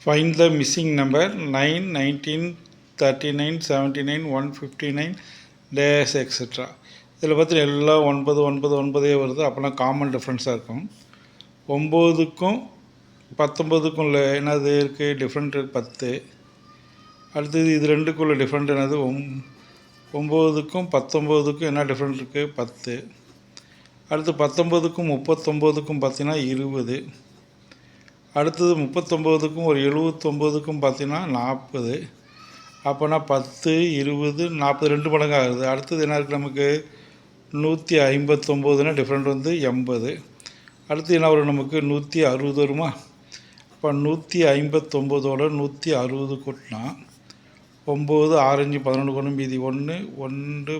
Find the missing number 9, 19, 39, 79, 159 dash etc. இதில் பார்த்தீங்கன்னா எல்லாம் 9 9 9 வருது. அப்போனா காமன் டிஃப்ரென்ஸாக இருக்கும். 9க்கும் 19க்கும் உள்ள என்னது இருக்குது டிஃப்ரெண்ட் 10. அடுத்தது இது ரெண்டுக்குள்ள டிஃப்ரெண்ட் என்னது 9க்கும் 19க்கும் என்ன டிஃப்ரெண்ட் இருக்குது 10. அடுத்து 19க்கும் 39க்கும் பார்த்தீங்கன்னா 20. அடுத்தது 39க்கும் ஒரு 79க்கும் பார்த்தீங்கன்னா 40. அப்போனா 10 20 40 2 மடங்கு ஆகுது. அடுத்தது என்ன இருக்குது நமக்கு 159னா டிஃப்ரெண்ட் வந்து 80. அடுத்து என்ன வரும் நமக்கு 160 வருமா? இப்போ 159ஓட 160 கூட்டினா 9 6 5 11 கொண்டு மீதி 1 1 3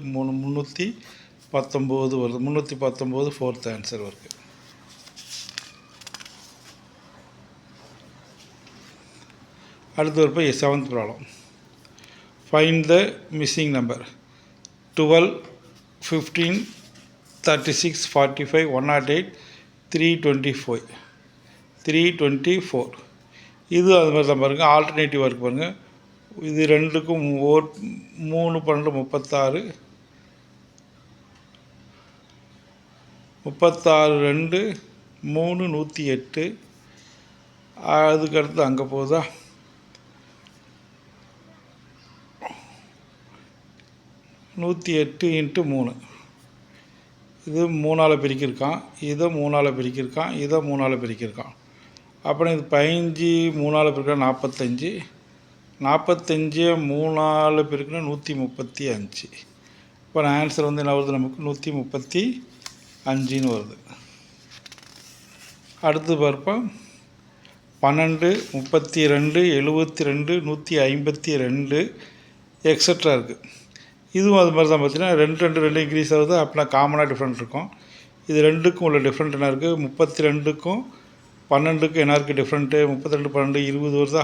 319 வருது. 319 ஃபோர்த் ஆன்சர் வருது. அடுத்து வரப்போ 7th problem. Find the missing number 12 15 36 45 108 324 324. இது அது மாதிரி தான் பாருங்கள். ஆல்டர்னேட்டிவாக இருக்குது பாருங்கள். இது ரெண்டுக்கும் 3 12 36 2 3 108. அதுக்கடுத்து அங்கே போகுதா 108 × 3. இது 3ஆல் பிரிக்கிருக்கான், இதை 3ஆல் பிரிக்கிருக்கான், இதை 3ஆல் பிரிக்கிருக்கான். அப்புறம் இது 15 3ஆல் பிரிக்கிற 45, 45 3ஆல் பிரிக்கிற 135. இப்போ ஆன்சர் வந்து என்ன வருது நமக்கு 135ன்னு வருது. அடுத்து பார்ப்போம் 12 32 72 152 எக்ஸட்ரா இருக்குது. இதுவும் அது மாதிரி தான் பார்த்தீங்கன்னா 2 இன்க்ரீஸ் ஆகுது. அப்படின்னா காமனாக டிஃப்ரெண்ட் இருக்கும். இது ரெண்டுக்கும் உள்ள டிஃப்ரெண்ட் என்ன இருக்குது 32க்கும் 12க்கும் என்ன இருக்குது டிஃப்ரெண்ட்டு 32 12 20 வருதா.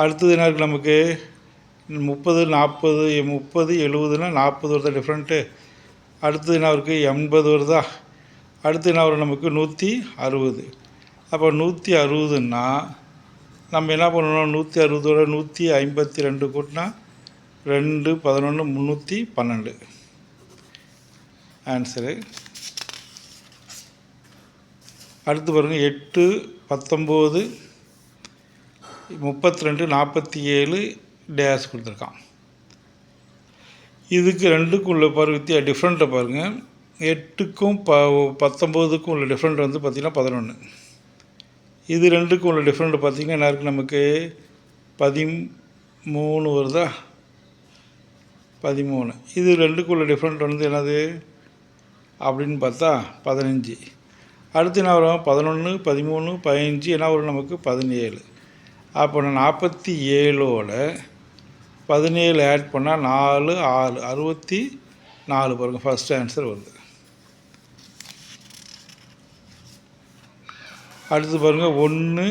அடுத்தது என்ன இருக்குது நமக்கு 30 40 30 70னா 40 வருதா டிஃப்ரெண்ட்டு. அடுத்தது என்ன இருக்குது 80 வருதா. அடுத்து என்ன வரும் நமக்கு 160. அப்போ 160ன்னா நம்ம என்ன பண்ணணும் 160ஓட 152 கூட்டினா 2 11 312 ஆன்சரு. அடுத்து பாருங்கள் 8 19 32 47 டேஷ் கொடுத்துருக்கான். இதுக்கு ரெண்டுக்கும் உள்ள பாருங்க டிஃப்ரெண்ட்டை பாருங்கள். 8க்கும் 19க்கும் உள்ள டிஃப்ரெண்ட் வந்து பார்த்திங்கன்னா 11. இது ரெண்டுக்கும் உள்ள டிஃப்ரெண்ட் பார்த்திங்கன்னா என்ன இருக்குது நமக்கு 13 வருதா 13. இது ரெண்டுக்கும் உள்ள டிஃப்ரெண்ட் வந்து என்னது அப்படின்னு பார்த்தா 15. அடுத்து என்ன வரும் 11 13 15 என்ன வரும் நமக்கு 17. அப்போ 47ஓட 17 ஆட் பண்ணால் 4 6 64 பாருங்கள் ஃபஸ்ட் ஆன்சர் வருது. அடுத்து பாருங்கள் 1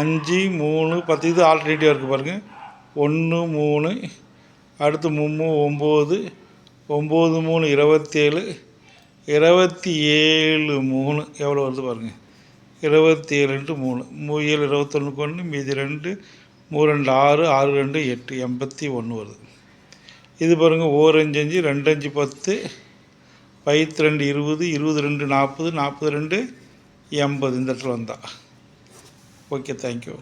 5 3 10 இது ஆல்டர்னேட்டிவாக இருக்குது பாருங்கள் 1 3. அடுத்து 3 9 9 3 27 27 3 எவ்வளோ வருது பாருங்கள் 27 × 3 7 21 1 மீதி 2 3 2 6 6 2 8 81 வருது. இது பாருங்கள் 1 5 5 2 5 10 5 2 20 22 40 42 80 இந்த இடத்துல வந்தால் ஓகே. தேங்க்யூ.